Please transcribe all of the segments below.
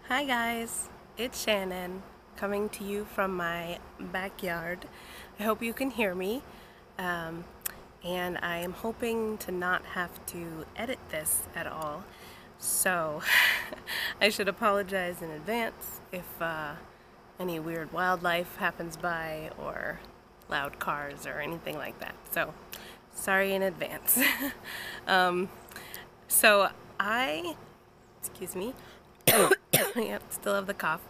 Hi guys, it's Shannon coming to you from my backyard. I hope you can hear me, and I am hoping to not have to edit this at all. So I should apologize in advance if any weird wildlife happens by or loud cars or anything like that. So sorry in advance. So excuse me. Yep, still have the cough.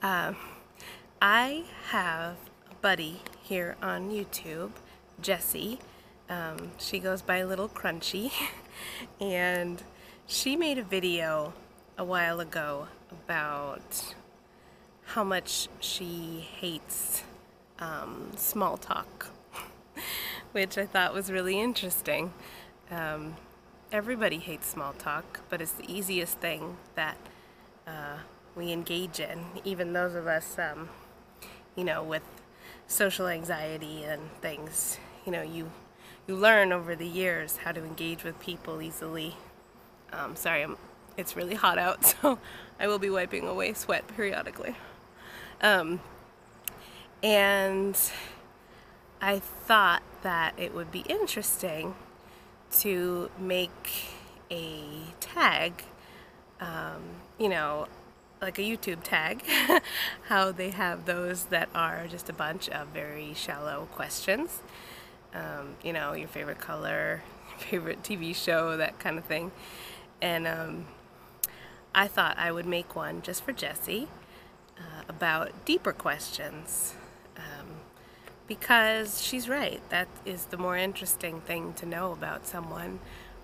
I have a buddy here on YouTube, Jessie. She goes by Little Crunchy, and she made a video a while ago about how much she hates small talk, which I thought was really interesting. Everybody hates small talk, but it's the easiest thing that we engage in, even those of us, with social anxiety and things. You learn over the years how to engage with people easily. Sorry, it's really hot out, so I will be wiping away sweat periodically. And I thought that it would be interesting to make a tag, like a YouTube tag, how they have those that are just a bunch of very shallow questions. Your favorite color, your favorite TV show, that kind of thing. And I thought I would make one just for Jessie about deeper questions. Because she's right, that is the more interesting thing to know about someone,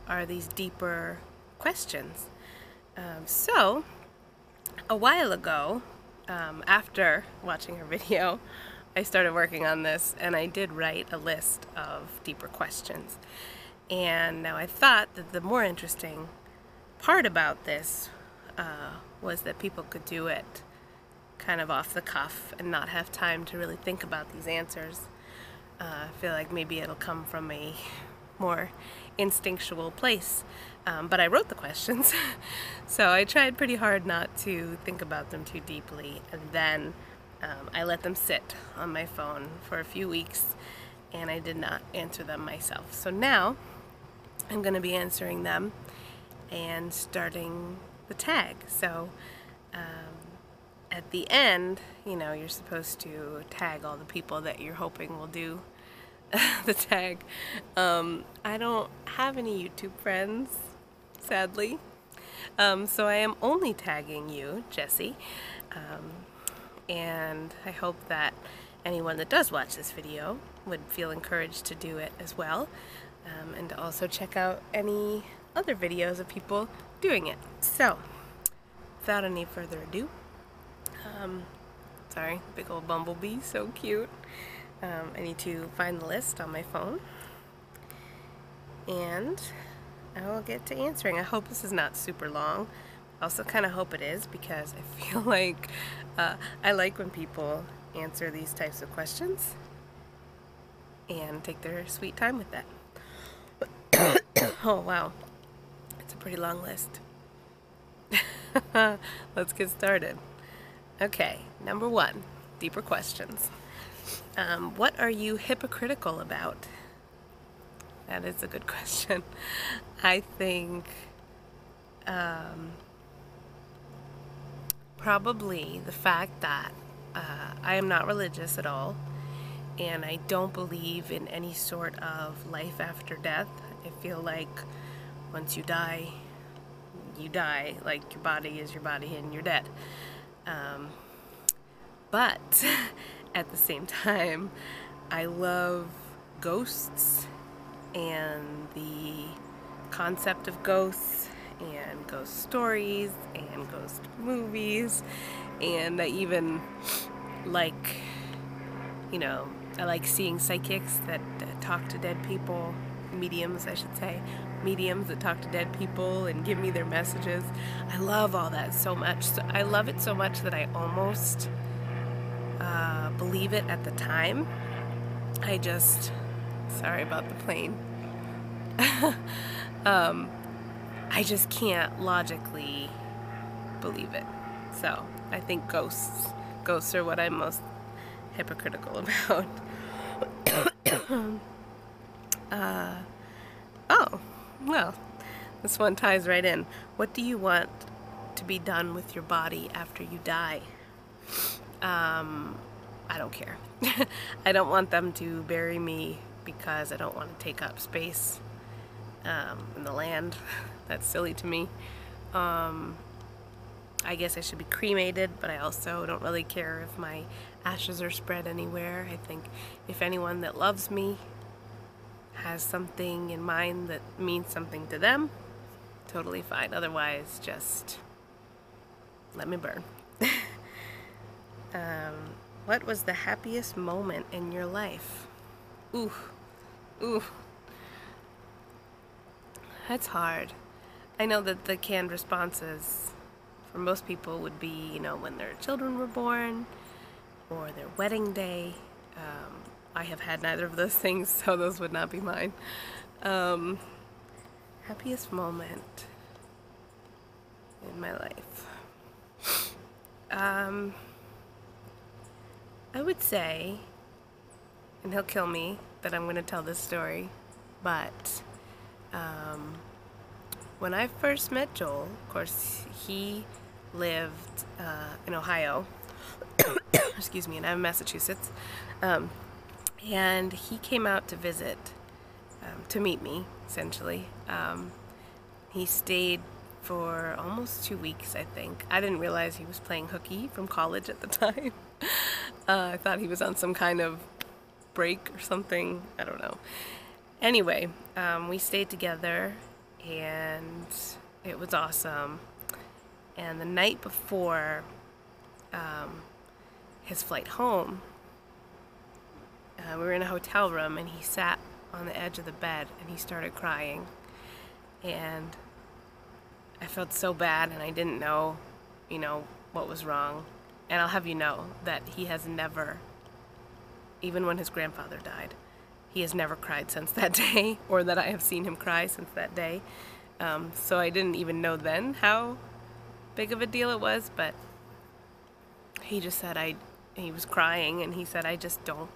are these deeper questions. So, a while ago, after watching her video, I started working on this, and I did write a list of deeper questions. And now I thought that the more interesting part about this was that people could do it kind of off the cuff and not have time to really think about these answers. I feel like maybe it'll come from a more instinctual place. But I wrote the questions, so I tried pretty hard not to think about them too deeply, and then I let them sit on my phone for a few weeks, and I did not answer them myself. So now I'm going to be answering them and starting the tag. So at the end, you're supposed to tag all the people that you're hoping will do the tag. I don't have any YouTube friends, sadly, so I am only tagging you, Jessie, and I hope that anyone that does watch this video would feel encouraged to do it as well, and to also check out any other videos of people doing it. So, without any further ado, sorry, big old bumblebee, so cute. I need to find the list on my phone, and I will get to answering. I hope this is not super long. I also kind of hope it is, because I feel like I like when people answer these types of questions and take their sweet time with that. Oh wow, it's a pretty long list. Let's get started. Okay, number 1, deeper questions. What are you hypocritical about? That is a good question. I think probably the fact that I am not religious at all, and I don't believe in any sort of life after death. I feel like once you die, like your body is your body and you're dead. But at the same time, I love ghosts and the concept of ghosts and ghost stories and ghost movies, and I even like, I like seeing psychics that talk to dead people, mediums I should say, mediums that talk to dead people and give me their messages. I love all that so much. So I love it so much that I almost believe it at the time. Sorry about the plane. I just can't logically believe it. So I think ghosts are what I'm most hypocritical about. Oh, well, this one ties right in. What do you want to be done with your body after you die? I don't care. I don't want them to bury me because I don't want to take up space in the land. That's silly to me. I guess I should be cremated, but I also don't really care if my ashes are spread anywhere. I think if anyone that loves me has something in mind that means something to them, totally fine. Otherwise, just let me burn. What was the happiest moment in your life? Ooh. That's hard. I know that the canned responses for most people would be, when their children were born or their wedding day. I have had neither of those things, so those would not be mine. Happiest moment in my life. I would say, and he'll kill me that I'm going to tell this story, but when I first met Joel, of course, he lived in Ohio, excuse me, and I'm in Massachusetts, and he came out to visit, to meet me, essentially. He stayed for almost 2 weeks, I think. I didn't realize he was playing hooky from college at the time. I thought he was on some kind of break or something. I don't know. Anyway, we stayed together, and it was awesome. And the night before his flight home, we were in a hotel room, and he sat on the edge of the bed, and he started crying. And I felt so bad, and I didn't know, what was wrong. And I'll have you know that he has never, even when his grandfather died, he has never cried since that day, or that I have seen him cry since that day. So I didn't even know then how big of a deal it was, but he just said he was crying, and he said, I just don't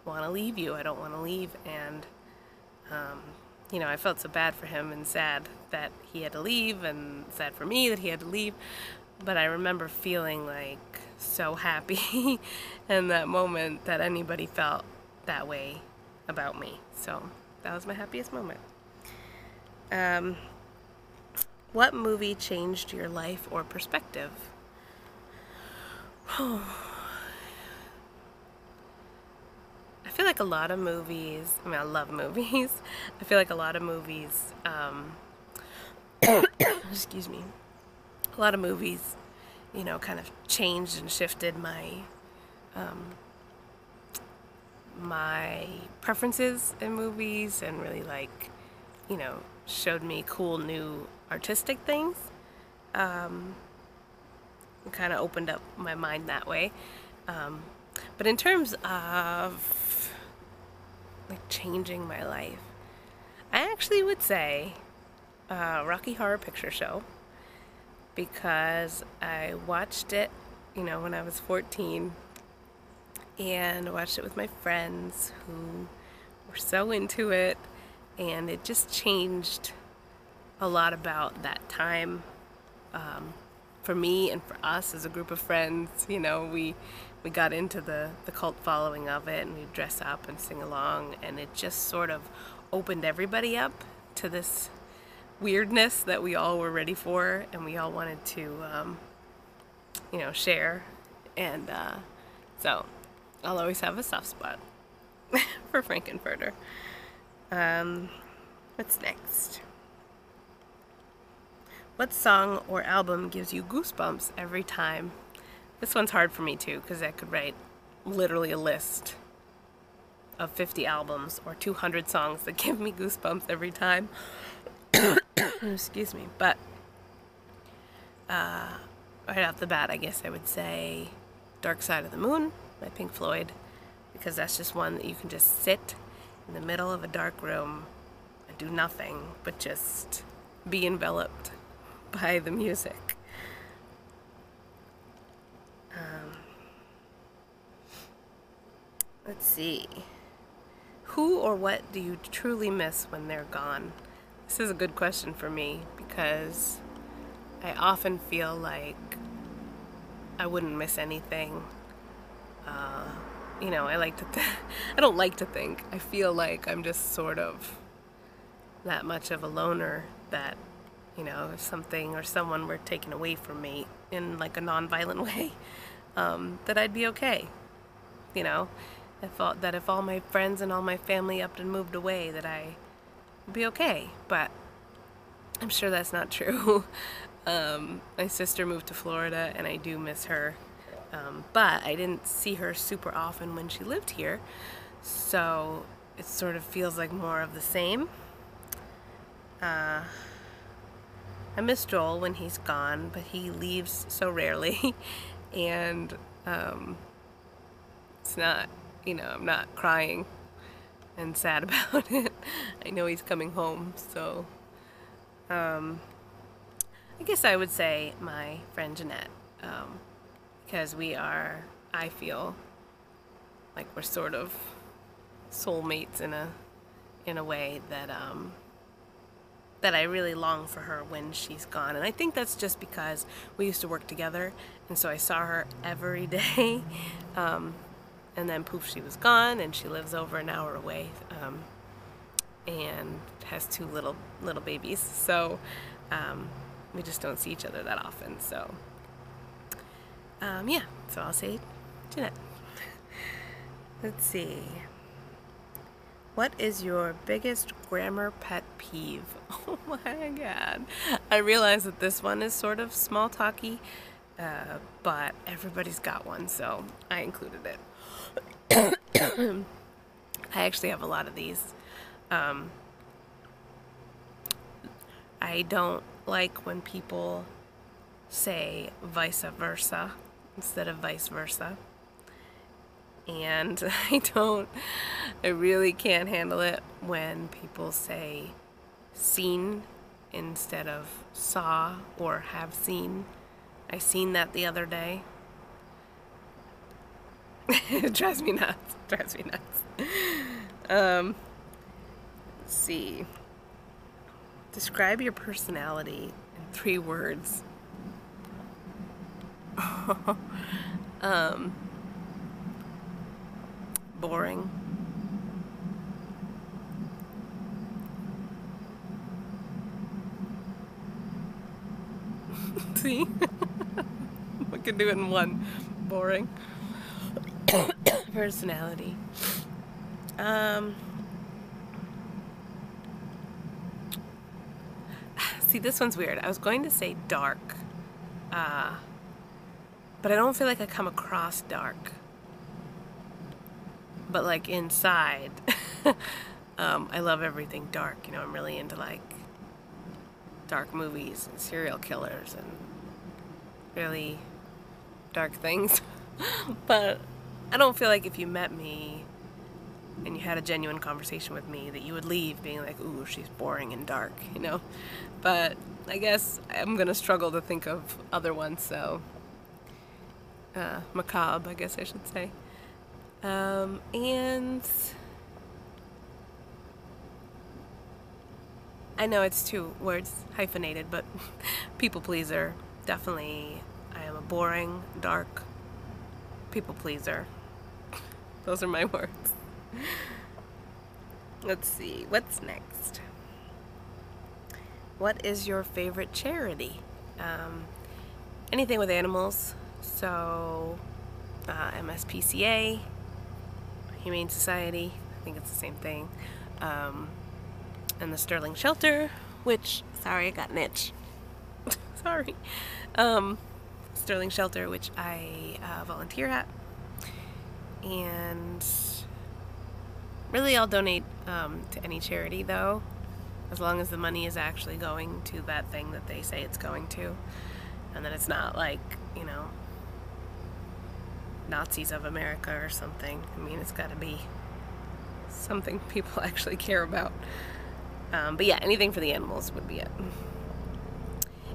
want to leave you. I don't want to leave. And, I felt so bad for him and sad that he had to leave, and sad for me that he had to leave. But I remember feeling like so happy in that moment that anybody felt that way about me. So that was my happiest moment. What movie changed your life or perspective? I feel like a lot of movies, I love movies. I feel like a lot of movies, excuse me, a lot of movies, kind of changed and shifted my my preferences in movies, and really showed me cool new artistic things. Kind of opened up my mind that way. But in terms of changing my life, I actually would say Rocky Horror Picture Show, because I watched it, when I was 14, and watched it with my friends who were so into it, and it just changed a lot about that time for me and for us as a group of friends. We got into the cult following of it, and we'd dress up and sing along, and it just sort of opened everybody up to this weirdness that we all were ready for, and we all wanted to share. And so I'll always have a soft spot for Frankenfurter. What's next? What song or album gives you goosebumps every time? This one's hard for me too, because I could write literally a list of 50 albums or 200 songs that give me goosebumps every time. Excuse me. But right off the bat, I guess I would say Dark Side of the Moon by Pink Floyd, because that's just one that you can just sit in the middle of a dark room and do nothing but just be enveloped by the music. Let's see. Who or what do you truly miss when they're gone? This is a good question for me because I often feel like I wouldn't miss anything. I like to I don't like to think. I feel like I'm just sort of that much of a loner that, if something or someone were taken away from me in like a non-violent way, that I'd be okay. I thought that if all my friends and all my family up and moved away, that I would be okay. But I'm sure that's not true. My sister moved to Florida, and I do miss her. But I didn't see her super often when she lived here, so it sort of feels like more of the same. I miss Joel when he's gone, but he leaves so rarely, and it's not, I'm not crying and sad about it. I know he's coming home, so I guess I would say my friend Jeanette, because I feel like we're sort of soulmates in a way that that I really long for her when she's gone. And I think that's just because we used to work together, and so I saw her every day. And then poof, she was gone, and she lives over an hour away, and has two little babies. So we just don't see each other that often. So yeah, so I'll say Jeanette. Let's see. What is your biggest grammar pet peeve? Oh my god. I realize that this one is sort of small talky, but everybody's got one, so I included it. I actually have a lot of these. I don't like when people say vice versa instead of vice versa. And I really can't handle it when people say seen instead of saw or have seen. I seen that the other day. It drives me nuts. Let's see. Describe your personality in 3 words. Boring. See? We can do it in one. Boring. Personality. See, this one's weird. I was going to say dark, but I don't feel like I come across dark. But like inside, I love everything dark. I'm really into like dark movies and serial killers and really dark things. But I don't feel like if you met me and you had a genuine conversation with me that you would leave being like, ooh, she's boring and dark, But I guess I'm gonna struggle to think of other ones, so macabre, I guess I should say. And I know it's 2 words, hyphenated, but people pleaser. Definitely, I am a boring, dark people pleaser. Those are my words. Let's see, what's next? What is your favorite charity? Anything with animals. So, MSPCA, Humane Society, I think it's the same thing. And the Sterling Shelter, which, sorry, I got an itch. Sorry. Sterling Shelter, which I volunteer at. And really I'll donate to any charity though, as long as the money is actually going to that thing that they say it's going to. And that it's not like, Nazis of America or something. I mean, it's got to be something people actually care about. But yeah, anything for the animals would be it.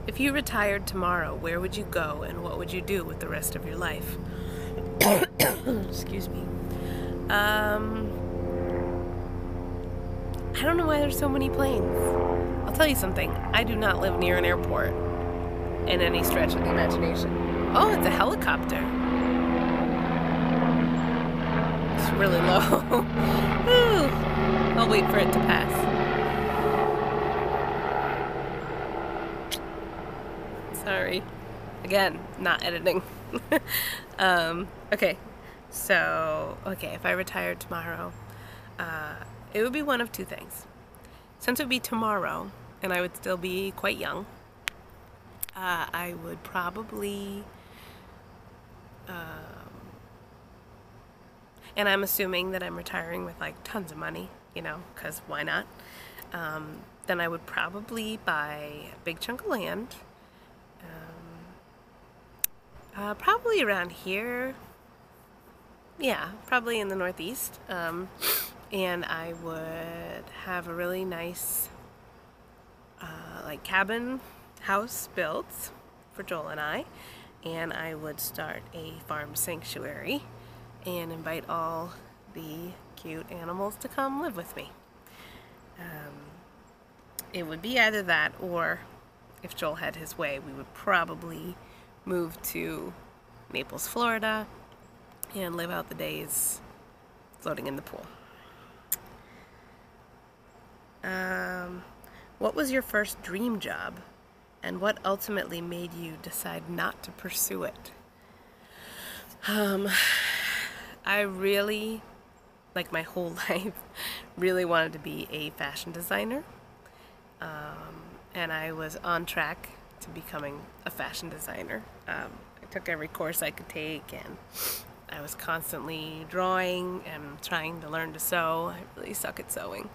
If you retired tomorrow, where would you go and what would you do with the rest of your life? Excuse me. I don't know why there's so many planes. I'll tell you something. I do not live near an airport in any stretch of the imagination. Oh, it's a helicopter. It's really low. Ooh. I'll wait for it to pass. Sorry. Again, not editing. Okay. So, if I retired tomorrow, it would be one of two things. Since it would be tomorrow, and I would still be quite young, I would probably, and I'm assuming that I'm retiring with like tons of money, because why not? Then I would probably buy a big chunk of land, probably around here. Yeah, probably in the Northeast. And I would have a really nice like cabin house built for Joel and I would start a farm sanctuary and invite all the cute animals to come live with me. It would be either that, or if Joel had his way, we would probably move to Naples, Florida, and live out the days floating in the pool. What was your first dream job, and what ultimately made you decide not to pursue it? I really, like my whole life, really wanted to be a fashion designer, and I was on track to becoming a fashion designer. I took every course I could take, and I was constantly drawing and trying to learn to sew. I really suck at sewing.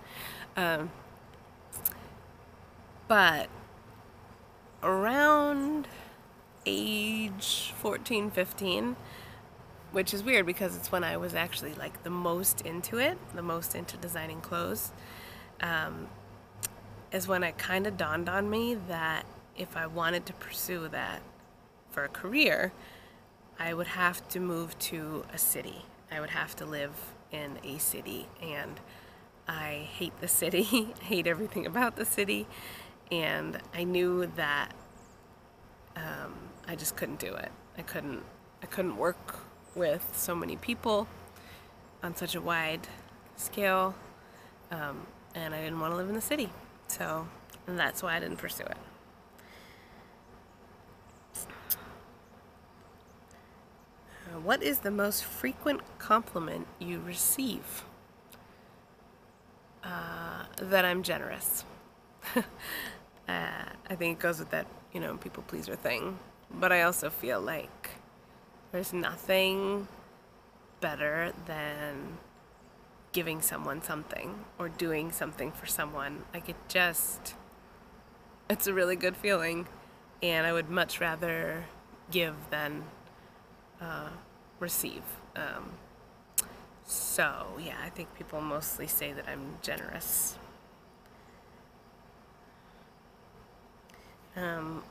But around age 14, 15, which is weird because it's when I was actually like the most into it, the most into designing clothes, is when it kind of dawned on me that if I wanted to pursue that for a career, I would have to move to a city. I would have to live in a city, and I hate the city. I hate everything about the city, and I knew that I just couldn't do it. I couldn't work with so many people on such a wide scale, and I didn't want to live in the city. And that's why I didn't pursue it. What is the most frequent compliment you receive? That I'm generous. I think it goes with that, people pleaser thing. But I also feel like there's nothing better than giving someone something or doing something for someone. Like it's a really good feeling, and I would much rather give than receive. So yeah, I think people mostly say that I'm generous.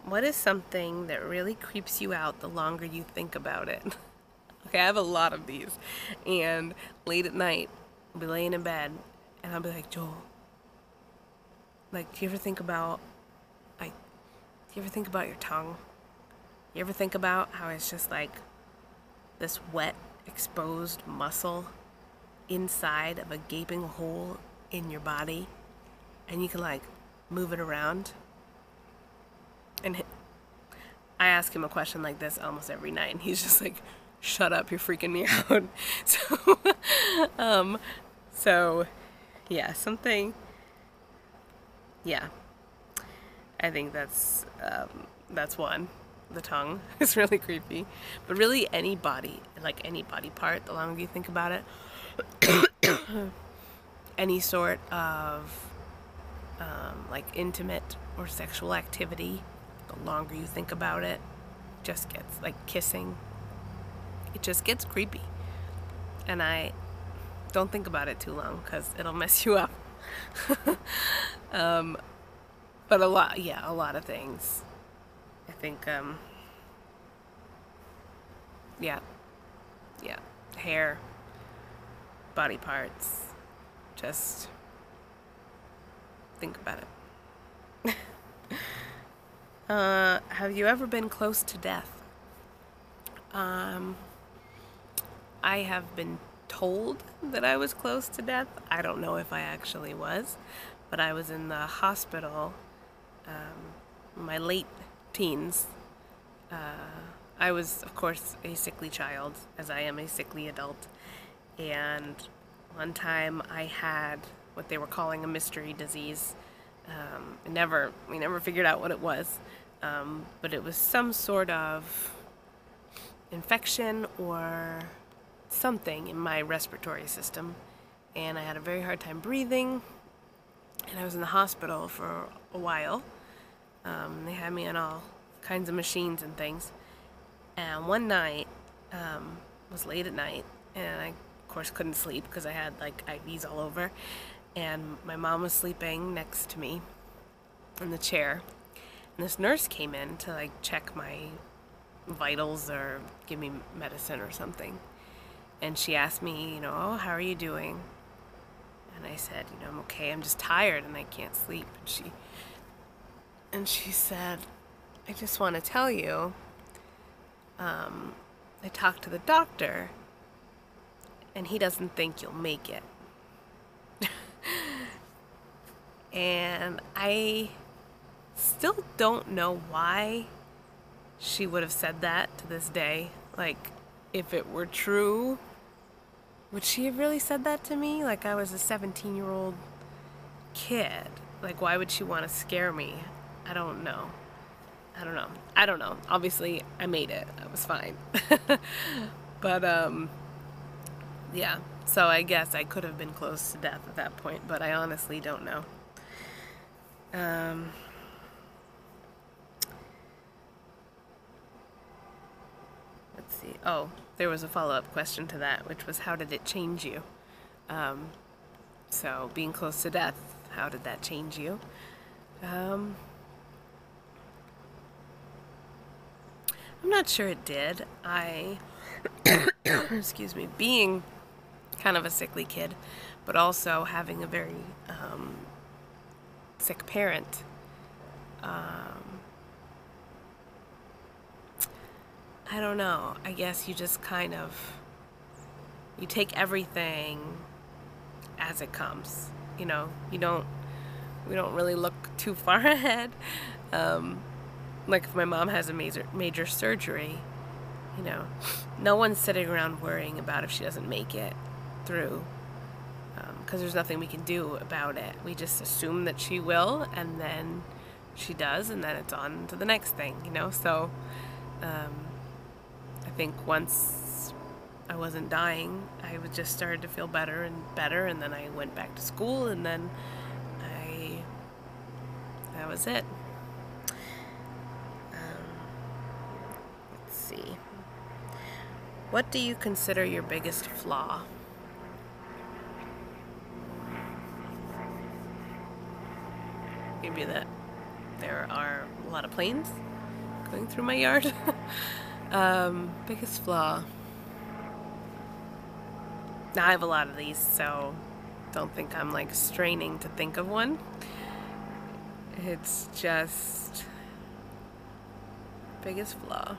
What is something that really creeps you out the longer you think about it? Okay, I have a lot of these, and late at night I'll be laying in bed and I'll be like, Joel, like, do you ever think about your tongue? You ever think about how it's just like this wet, exposed muscle inside of a gaping hole in your body, and you can like move it around? And I ask him a question like this almost every night, and he's just like, shut up, you're freaking me out. So yeah, I think that's one. The tongue is really creepy, but really any body part, the longer you think about it, any sort of like intimate or sexual activity, the longer you think about it, just gets, like kissing, it just gets creepy. And I don't think about it too long because it'll mess you up. But a lot of things. I think, hair, body parts. Just think about it. Have you ever been close to death? I have been told that I was close to death. I don't know if I actually was, but I was in the hospital in my late teens. I was, of course, a sickly child, as I am a sickly adult. And one time I had what they were calling a mystery disease. We never figured out what it was, but it was some sort of infection or something in my respiratory system, and I had a very hard time breathing, and I was in the hospital for a while. They had me on all kinds of machines and things, and one night, was late at night, and I, of course, couldn't sleep because I had like IVs all over, and my mom was sleeping next to me in the chair, and this nurse came in to like check my vitals or give me medicine or something. And she asked me, oh, how are you doing? And I said, I'm okay, I'm just tired and I can't sleep. And she said, I just want to tell you, I talked to the doctor and he doesn't think you'll make it. And I still don't know why she would have said that to this day. Like, if it were true, would she have really said that to me? Like, I was a 17-year-old kid. Like, why would she want to scare me? I don't know. Obviously, I made it. I was fine. But, yeah. So I guess I could have been close to death at that point, but I honestly don't know. Let's see. Oh, there was a follow-up question to that, which was, how did it change you? So being close to death, how did that change you? I'm not sure it did. Excuse me, being kind of a sickly kid, but also having a very sick parent, I don't know. I guess you just kind of, you take everything as it comes. We don't really look too far ahead. Like if my mom has a major surgery, no one's sitting around worrying about if she doesn't make it through, because there's nothing we can do about it. We just assume that she will, and then she does, and then it's on to the next thing, So I think once I wasn't dying, I just started to feel better and better, and then I went back to school, and then that was it. Let's see. What do you consider your biggest flaw? Maybe that there are a lot of planes going through my yard. Biggest flaw. Now, I have a lot of these, so don't think I'm like straining to think of one. It's just biggest flaw.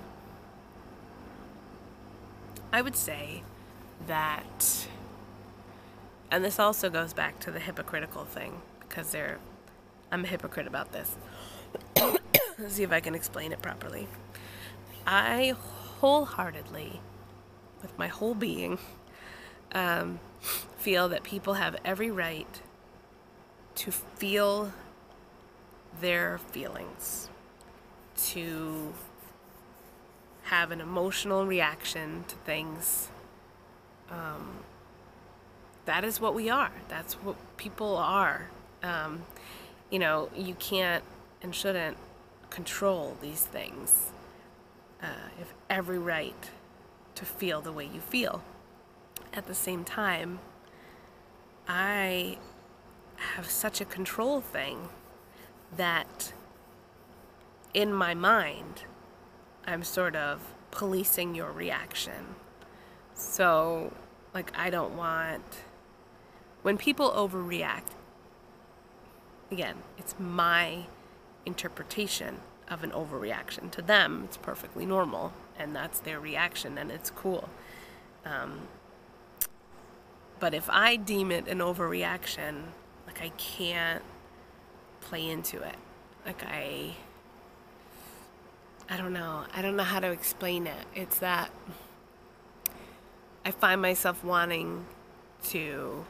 I would say that, and this also goes back to the hypocritical thing, because I'm a hypocrite about this. Let's see if I can explain it properly. I wholeheartedly, with my whole being, feel that people have every right to feel their feelings, to have an emotional reaction to things. That is what we are. That's what people are. You can't and shouldn't control these things. You have every right to feel the way you feel. At the same time, I have such a control thing that in my mind, I'm sort of policing your reaction. So, like, I don't want when people overreact, again, it's my interpretation of an overreaction. To them, it's perfectly normal, and that's their reaction, and it's cool. But if I deem it an overreaction, like, I can't play into it. Like, I don't know how to explain it. It's that I find myself wanting to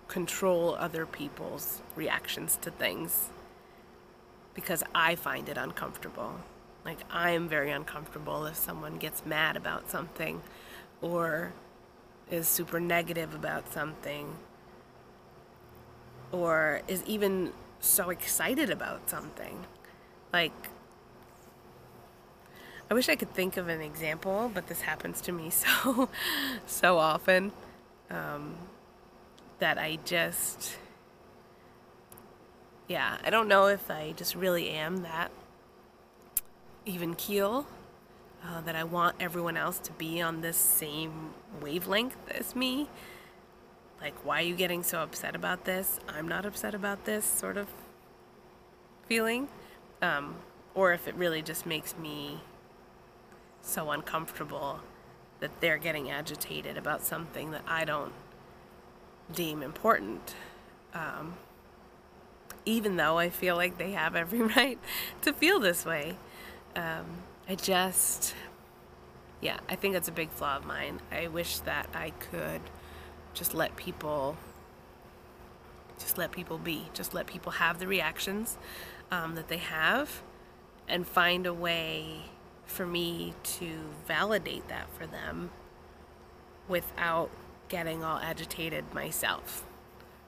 control other people's reactions to things because I find it uncomfortable. Like, I am very uncomfortable if someone gets mad about something or is super negative about something or is even so excited about something. Like, I wish I could think of an example, but this happens to me so often that I just, I don't know if I just really am that even keel, that I want everyone else to be on this same wavelength as me. Like, why are you getting so upset about this? I'm not upset about this sort of feeling. Or if it really just makes me so uncomfortable that they're getting agitated about something that I don't deem important. Even though I feel like they have every right to feel this way. I think that's a big flaw of mine. I wish that I could just let people be, just let people have the reactions that they have, and find a way for me to validate that for them without getting all agitated myself,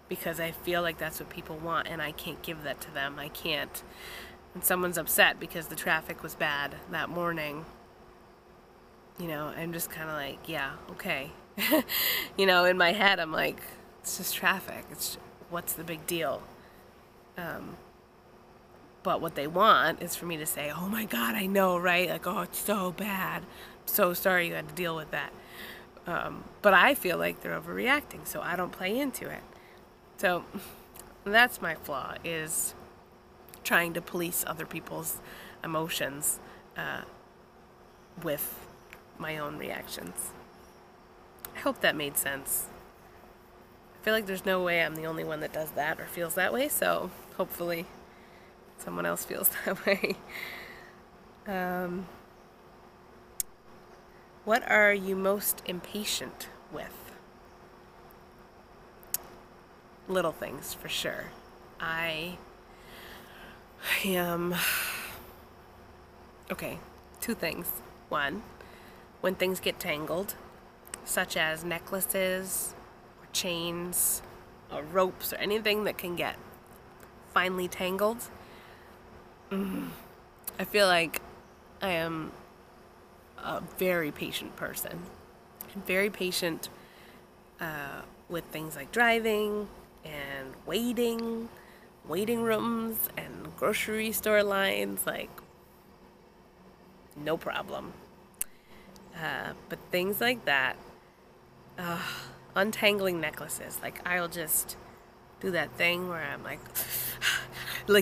because I feel like that's what people want and I can't give that to them. I can't. When someone's upset because the traffic was bad that morning, I'm just kind of like, yeah, okay. In my head I'm like, it's just traffic. What's the big deal? But what they want is for me to say, oh my God, I know, right? Like, oh, it's so bad. I'm so sorry you had to deal with that. But I feel like they're overreacting, so I don't play into it. So that's my flaw, is trying to police other people's emotions with my own reactions. I hope that made sense. I feel like there's no way I'm the only one that does that or feels that way, so hopefully someone else feels that way. What are you most impatient with? Little things, for sure. I am... Okay, two things. One, when things get tangled, such as necklaces, or chains, or ropes, or anything that can get finely tangled. I feel like I am a very patient person. I'm very patient with things like driving and waiting rooms and grocery store lines, like, no problem. But things like that, untangling necklaces, like, I'll just do that thing where I'm like,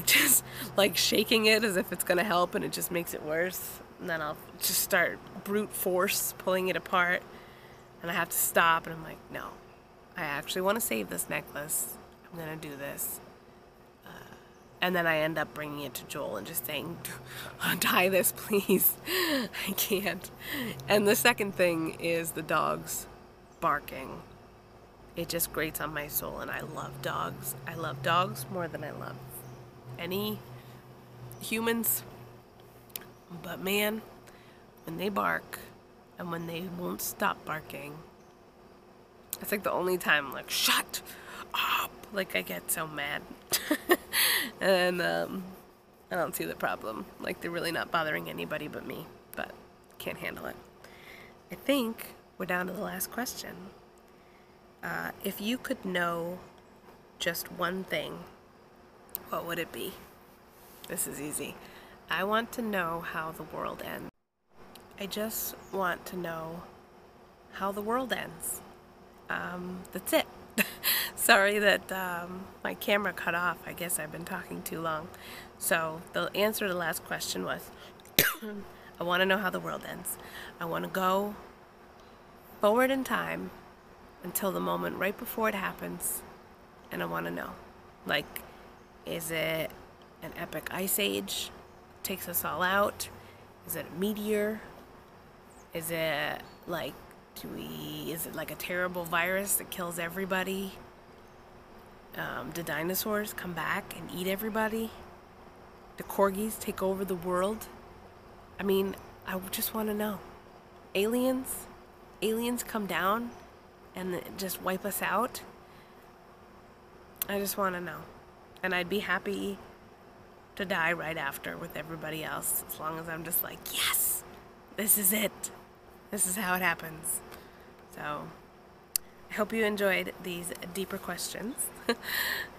just like shaking it as if it's gonna help, and it just makes it worse. And then I'll just start brute force pulling it apart, and I have to stop, and I'm like, no, I actually want to save this necklace. I'm gonna do this. And then I end up bringing it to Joel and just saying, untie this, please. I can't. And the second thing is the dogs barking. It just grates on my soul, and I love dogs. I love dogs more than I love any humans. But man, when they bark and when they won't stop barking, it's like the only time I'm like, shut up. Like, I get so mad. And I don't see the problem. Like, they're really not bothering anybody but me, but can't handle it. I think we're down to the last question. If you could know just one thing, what would it be? This is easy. I want to know how the world ends. I just want to know how the world ends. That's it. Sorry that my camera cut off. I guess I've been talking too long. So the answer to the last question was, I want to know how the world ends. I want to go forward in time until the moment right before it happens, and I want to know. Like, is it an epic ice age? Takes us all out? Is it a meteor? Is it like, is it like a terrible virus that kills everybody? Do dinosaurs come back and eat everybody? The corgis take over the world? I mean, I just want to know. Aliens? Aliens come down and just wipe us out? I just want to know. And I'd be happy to die right after with everybody else, as long as I'm just like, yes, this is it. This is how it happens. So I hope you enjoyed these deeper questions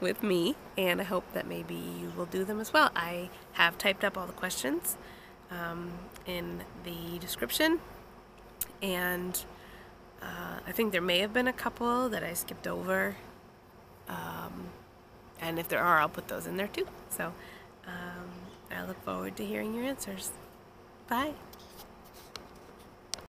with me, and I hope that maybe you will do them as well. I have typed up all the questions in the description, and I think there may have been a couple that I skipped over, and if there are, I'll put those in there too. So I look forward to hearing your answers. Bye.